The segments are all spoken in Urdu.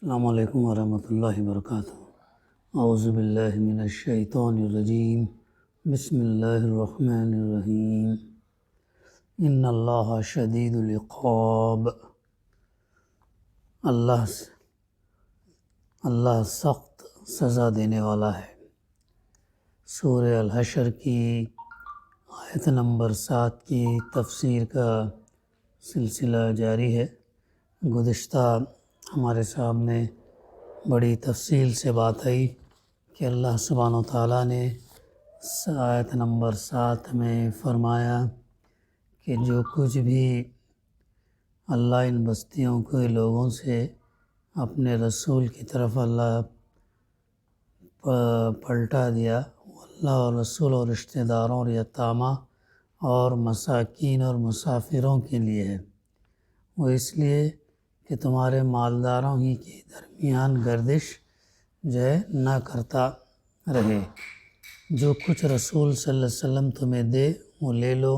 السلام علیکم ورحمۃ اللہ وبرکاتہ۔ اعوذ باللہ من الشیطان الرجیم، بسم اللہ الرحمن الرحیم۔ ان اللہ شدید العقاب، اللہ سخت سزا دینے والا ہے۔ سورہ الحشر کی آیت نمبر 7 کی تفسیر کا سلسلہ جاری ہے۔ گزشتہ ہمارے سامنے بڑی تفصیل سے بات آئی کہ اللہ سبحانہ و تعالیٰ نے آیت نمبر 7 میں فرمایا کہ جو کچھ بھی اللہ ان بستیوں کے لوگوں سے اپنے رسول کی طرف اللہ پلٹا دیا، وہ اللہ اور رسول اور رشتہ داروں اور یتامہ اور مساکین اور مسافروں کے لیے ہے۔ وہ اس لیے کہ تمہارے مالداروں ہی کے درمیان گردش نہ کرتا رہے۔ جو کچھ رسول صلی اللہ علیہ وسلم تمہیں دے وہ لے لو،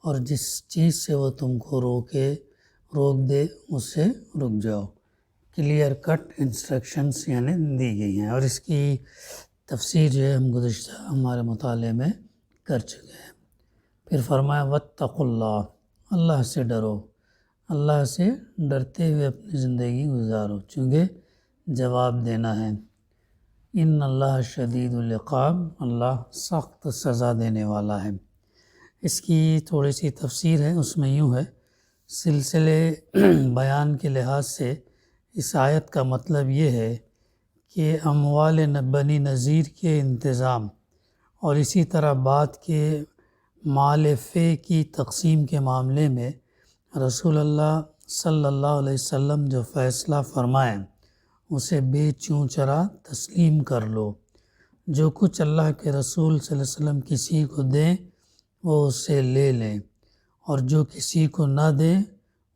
اور جس چیز سے وہ تم کو روک دے اس سے رک جاؤ۔ کلیئر کٹ انسٹرکشنز دی گئی ہیں، اور اس کی تفسیر ہم گزشتہ ہمارے مطالعے میں کر چکے ہیں۔ پھر فرمایا واتقوا اللہ، اللہ سے ڈرو، اللہ سے ڈرتے ہوئے اپنی زندگی گزارو، چونکہ جواب دینا ہے۔ ان اللہ شدید العقاب، اللہ سخت سزا دینے والا ہے۔ اس کی تھوڑی سی تفسیر ہے، اس میں یوں ہے، سلسلے بیان کے لحاظ سے اس آیت کا مطلب یہ ہے کہ اموال بنی نذیر کے انتظام اور اسی طرح بعد کے مال فے کی تقسیم کے معاملے میں رسول اللہ صلی اللہ علیہ وسلم جو فیصلہ فرمائیں اسے بے چوں چرا تسلیم کر لو۔ جو کچھ اللہ کے رسول صلی اللہ علیہ وسلم کسی کو دیں وہ اس سے لے لیں، اور جو کسی کو نہ دیں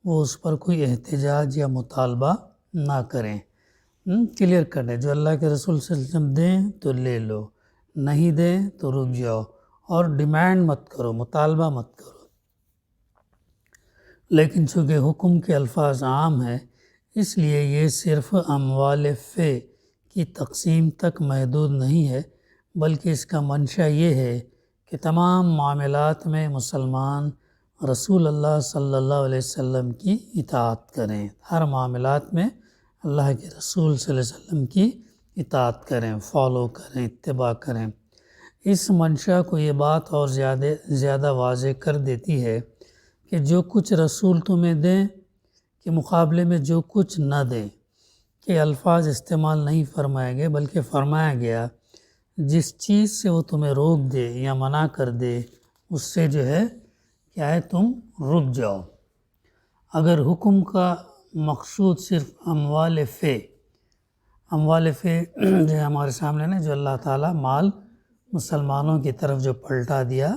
وہ اس پر کوئی احتجاج یا مطالبہ نہ کریں۔ کلیئر کٹ ہے، جو اللہ کے رسول صلی اللہ علیہ وسلم دیں تو لے لو، نہیں دیں تو رک جاؤ، اور ڈیمانڈ مت کرو، مطالبہ مت کرو۔ لیکن چونکہ حکم کے الفاظ عام ہیں اس لیے یہ صرف اموال فے کی تقسیم تک محدود نہیں ہے، بلکہ اس کا منشا یہ ہے کہ تمام معاملات میں مسلمان رسول اللہ صلی اللہ علیہ وسلم کی اطاعت کریں۔ ہر معاملات میں اللہ کے رسول صلی اللہ علیہ وسلم کی اطاعت کریں، فالو کریں، اتباع کریں۔ اس منشا کو یہ بات اور زیادہ واضح کر دیتی ہے کہ جو کچھ رسول تمہیں دیں کے مقابلے میں جو کچھ نہ دیں کے الفاظ استعمال نہیں فرمائے گئے، بلکہ فرمایا گیا جس چیز سے وہ تمہیں روک دے یا منع کر دے اس سے کیا ہے تم رک جاؤ۔ اگر حکم کا مقصود صرف اموال فے ہمارے سامنے جو اللہ تعالیٰ مال مسلمانوں کی طرف جو پلٹا دیا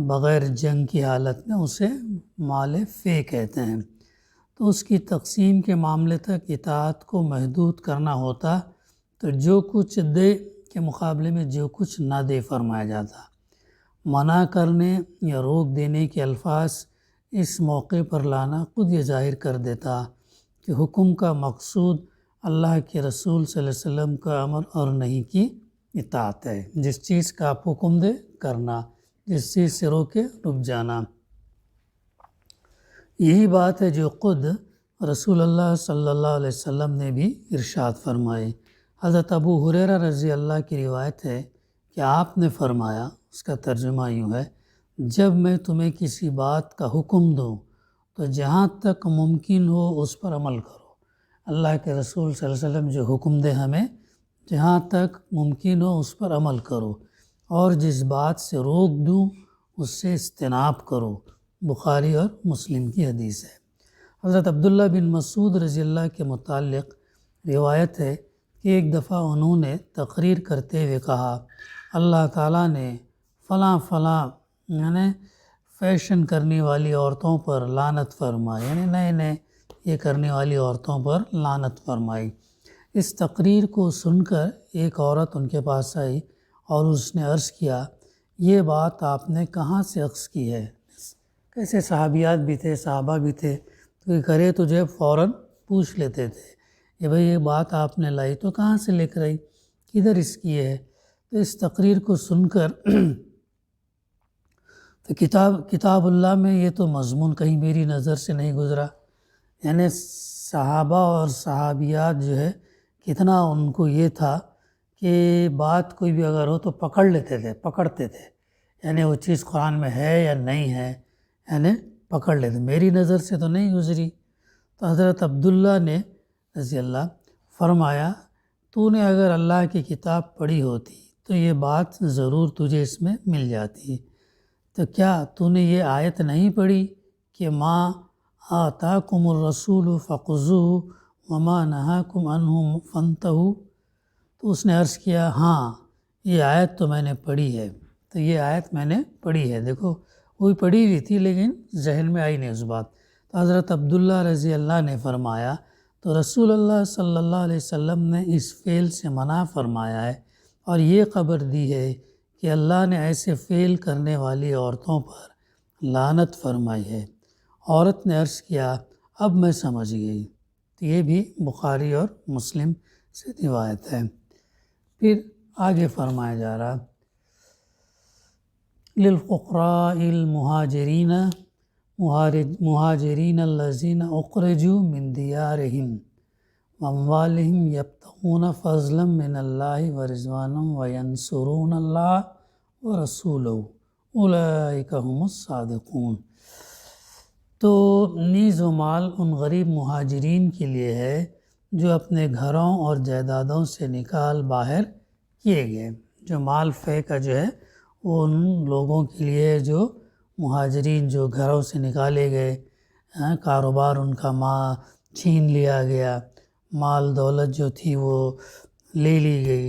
بغیر جنگ کی حالت میں، اسے مال فے کہتے ہیں، تو اس کی تقسیم کے معاملے تک اطاعت کو محدود کرنا ہوتا تو جو کچھ دے کے مقابلے میں جو کچھ نہ دے فرمایا جاتا۔ منع کرنے یا روک دینے کے الفاظ اس موقع پر لانا خود یہ ظاہر کر دیتا کہ حکم کا مقصود اللہ کے رسول صلی اللہ علیہ وسلم کا امر اور نہیں کی اطاعت ہے۔ جس چیز کا آپ حکم دے کرنا، جس چیز سے روکے رک جانا۔ یہی بات ہے جو خود رسول اللہ صلی اللہ علیہ وسلم نے بھی ارشاد فرمائی۔ حضرت ابو ہریرہ رضی اللہ کی روایت ہے کہ آپ نے فرمایا، اس کا ترجمہ یوں ہے، جب میں تمہیں کسی بات کا حکم دوں تو جہاں تک ممکن ہو اس پر عمل کرو۔ اللہ کے رسول صلی اللہ علیہ وسلم جو حکم دے ہمیں، جہاں تک ممکن ہو اس پر عمل کرو، اور جس بات سے روک دوں اس سے اجتناب کرو۔ بخاری اور مسلم کی حدیث ہے۔ حضرت عبداللہ بن مسعود رضی اللہ کے متعلق روایت ہے کہ ایک دفعہ انہوں نے تقریر کرتے ہوئے کہا، اللہ تعالیٰ نے فلاں فیشن کرنے والی عورتوں پر لعنت فرمائی، نئے یہ کرنے والی عورتوں پر لعنت فرمائی۔ اس تقریر کو سن کر ایک عورت ان کے پاس آئی اور اس نے عرض کیا، یہ بات آپ نے کہاں سے اخذ کی ہے؟ کیسے صحابیات بھی تھے، صحابہ بھی تھے، تو یہ کرے فوراً پوچھ لیتے تھے۔ کہ بھئی یہ بات آپ نے لائی تو کہاں سے لکھ رہی، کدھر اس کی ہے؟ تو اس تقریر کو سن کر تو کتاب اللہ میں یہ تو مضمون کہیں میری نظر سے نہیں گزرا، یعنی صحابہ اور صحابیات جو ہے کتنا ان کو یہ تھا کہ بات کوئی بھی اگر ہو تو پکڑتے تھے، یعنی وہ چیز قرآن میں ہے یا نہیں ہے، یعنی پکڑ لیتے، میری نظر سے تو نہیں گزری۔ تو حضرت عبداللہ نے رضی اللہ فرمایا تو نے اگر اللہ کی کتاب پڑھی ہوتی تو یہ بات ضرور تجھے اس میں مل جاتی، تو کیا تو نے یہ آیت نہیں پڑھی کہ ما آتاکم الرسول فخذوہ وما نہاکم عنہ فانتہوا؟ تو اس نے عرض کیا ہاں یہ آیت تو میں نے پڑھی ہے، تو یہ آیت میں نے پڑھی ہے، دیکھو وہی پڑھی ہوئی تھی لیکن ذہن میں آئی نہیں اس بات۔ تو حضرت عبداللہ رضی اللہ نے فرمایا تو رسول اللہ صلی اللہ علیہ وسلم نے اس فعل سے منع فرمایا ہے اور یہ خبر دی ہے کہ اللہ نے ایسے فعل کرنے والی عورتوں پر لعنت فرمائی ہے۔ عورت نے عرض کیا اب میں سمجھ گئی، تو یہ بھی بخاری اور مسلم سے روایت ہے۔ پھر آگے فرمایا جا رہا للفقراء المہاجرین الذین اخرجوا من دیارہم واموالہم یبتغون فضلا من اللہ ورضوانا وینصرون اللہ ورسولہ اولئک هم الصادقون۔ تو نیز و مال ان غریب مہاجرین کے لیے ہے جو اپنے گھروں اور جائیدادوں سے نکال باہر کیے گئے۔ جو مال فے کا جو ہے وہ ان لوگوں کے لیے جو مہاجرین جو گھروں سے نکالے گئے، کاروبار ان کا چھین لیا گیا، مال دولت جو تھی وہ لے لی گئی،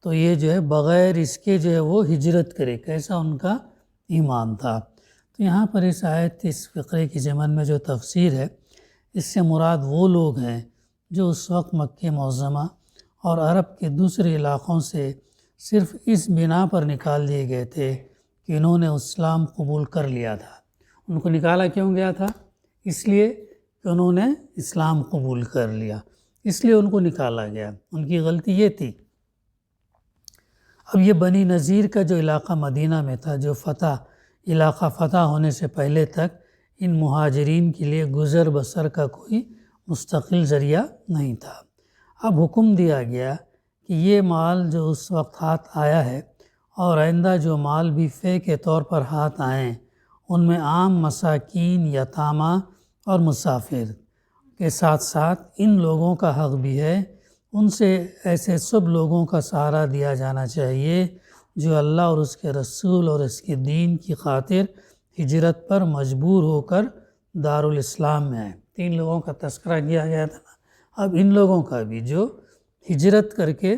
تو یہ جو ہے بغیر اس کے جو ہے وہ ہجرت کرے، کیسا ان کا ایمان تھا۔ تو یہاں پر اس آیت اس فقرے کی ضمن میں جو تفسیر ہے، اس سے مراد وہ لوگ ہیں جو اس وقت مکہ معظمہ اور عرب کے دوسرے علاقوں سے صرف اس بنا پر نکال دیے گئے تھے کہ انہوں نے اسلام قبول کر لیا تھا۔ ان کو نکالا کیوں گیا تھا؟ اس لیے کہ انہوں نے اسلام قبول کر لیا، اس لیے ان کو نکالا گیا، ان کی غلطی یہ تھی۔ اب یہ بنی نذیر کا جو علاقہ مدینہ میں تھا، جو علاقہ فتح ہونے سے پہلے تک ان مہاجرین کے لیے گزر بسر کا کوئی مستقل ذریعہ نہیں تھا۔ اب حکم دیا گیا کہ یہ مال جو اس وقت ہاتھ آیا ہے اور آئندہ جو مال بھی فے کے طور پر ہاتھ آئیں، ان میں عام مساکین، یتامہ اور مسافر کے ساتھ ساتھ ان لوگوں کا حق بھی ہے، ان سے ایسے سب لوگوں کا سہارا دیا جانا چاہیے جو اللہ اور اس کے رسول اور اس کے دین کی خاطر ہجرت پر مجبور ہو کر دارالاسلام میں آئے۔ 3 لوگوں کا تذکرہ کیا گیا تھا نا، اب ان لوگوں کا بھی جو ہجرت کر کے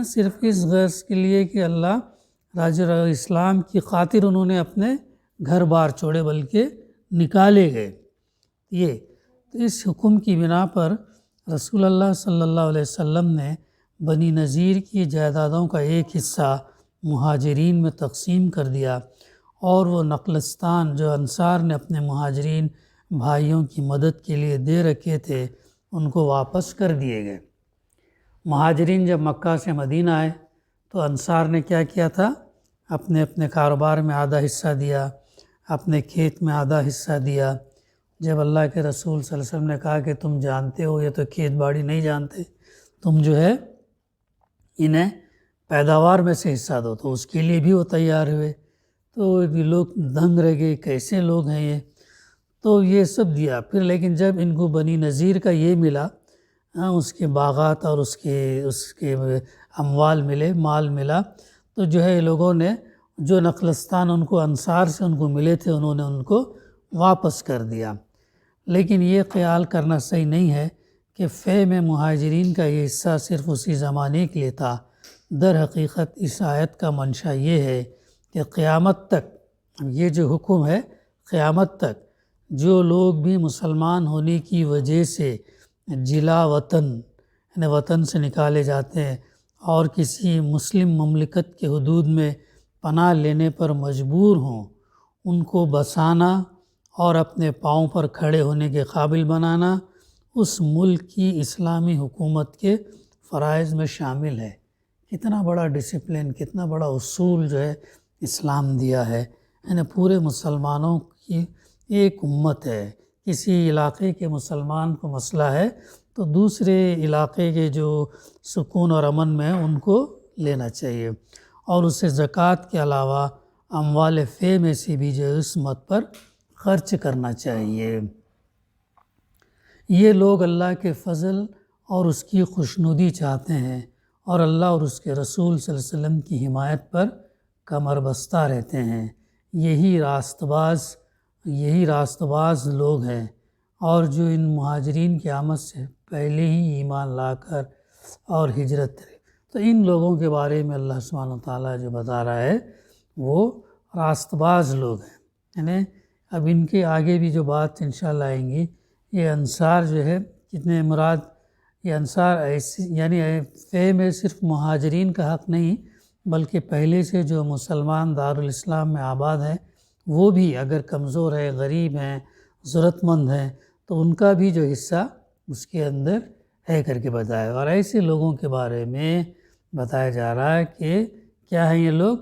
صرف اس غرض کے لیے کہ اللہ راج اسلام کی خاطر انہوں نے اپنے گھر بار چھوڑے بلکہ نکالے گئے، یہ تو اس حکم کی بنا پر رسول اللہ صلی اللہ علیہ وسلم نے بنی نذیر کی جائیدادوں کا ایک حصہ مہاجرین میں تقسیم کر دیا اور وہ نخلستان جو انصار نے اپنے مہاجرین بھائیوں کی مدد کے لیے دے رکھے تھے ان کو واپس کر دیے گئے۔ مہاجرین جب مکہ سے مدینہ آئے تو انصار نے کیا کیا تھا؟ اپنے کاروبار میں آدھا حصہ دیا، اپنے کھیت میں آدھا حصہ دیا۔ جب اللہ کے رسول صلی اللہ علیہ وسلم نے کہا کہ تم جانتے ہو یہ تو کھیت باڑی نہیں جانتے، تم جو ہے انہیں پیداوار میں سے حصہ دو، تو اس کے لیے بھی وہ تیار ہوئے۔ تو یہ لوگ دنگ رہ گئے، کیسے لوگ ہیں یہ؟ تو یہ سب دیا۔ پھر لیکن جب ان کو بنی نذیر کا یہ ملا، اس کے باغات اور اس کے اموال ملے، مال ملا، تو جو ہے لوگوں نے جو نخلستان ان کو انصار سے ان کو ملے تھے انہوں نے ان کو واپس کر دیا۔ لیکن یہ خیال کرنا صحیح نہیں ہے کہ فے میں مہاجرین کا یہ حصہ صرف اسی زمانے کے لیے تھا۔ در حقیقت اس آیت کا منشا یہ ہے کہ قیامت تک یہ جو حکم ہے، قیامت تک جو لوگ بھی مسلمان ہونے کی وجہ سے جلا وطن یعنی وطن سے نکالے جاتے ہیں اور کسی مسلم مملکت کے حدود میں پناہ لینے پر مجبور ہوں، ان کو بسانا اور اپنے پاؤں پر کھڑے ہونے کے قابل بنانا، اس ملک کی اسلامی حکومت کے فرائض میں شامل ہے۔ کتنا بڑا ڈسپلن، کتنا بڑا اصول جو ہے اسلام دیا ہے، یعنی پورے مسلمانوں کی ایک امت ہے۔ کسی علاقے کے مسلمان کو مسئلہ ہے تو دوسرے علاقے کے جو سکون اور امن میں ان کو لینا چاہیے، اور اسے زکوٰۃ کے علاوہ اموال فے میں سے بھی جو اس مت پر خرچ کرنا چاہیے۔ یہ لوگ اللہ کے فضل اور اس کی خوشنودی چاہتے ہیں، اور اللہ اور اس کے رسول صلی اللہ علیہ وسلم کی حمایت پر کمر بستہ رہتے ہیں۔ یہی راست باز لوگ ہیں، اور جو ان مہاجرین کی آمد سے پہلے ہی ایمان لا کر اور ہجرت کرے۔ تو ان لوگوں کے بارے میں اللہ سبحانہ وتعالیٰ جو بتا رہا ہے وہ راست باز لوگ ہیں، یعنی اب ان کے آگے بھی جو بات انشاءاللہ آئیں گی، یہ انصار جو ہے کتنے مراد، یہ انصار ایسی یعنی فے میں صرف مہاجرین کا حق نہیں، بلکہ پہلے سے جو مسلمان دارالاسلام میں آباد ہیں وہ بھی اگر کمزور ہے، غریب ہیں، ضرورت مند ہیں، تو ان کا بھی جو حصہ اس کے اندر ہے کر کے بتایا۔ اور ایسے لوگوں کے بارے میں بتایا جا رہا ہے کہ کیا ہیں یہ لوگ؟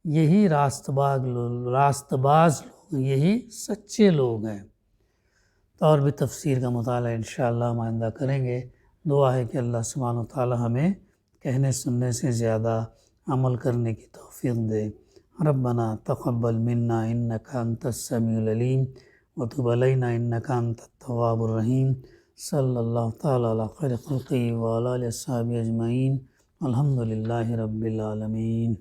یہی راست باز لوگ، یہی سچے لوگ ہیں۔ تو اور بھی تفسیر کا مطالعہ انشاءاللہ ہم آئندہ کریں گے۔ دعا ہے کہ اللہ سبحانہ وتعالی ہمیں کہنے سننے سے زیادہ عمل کرنے کی توفیق دے۔ ربنا تقبل منا انک انت السمیع العلیم وتب علینا انک انت التواب الرحیم۔ صلی اللہ تعالی علی خیر خلقہ وعلی آلہ وصحبہ اجمعین۔ الحمد للہ رب العالمین۔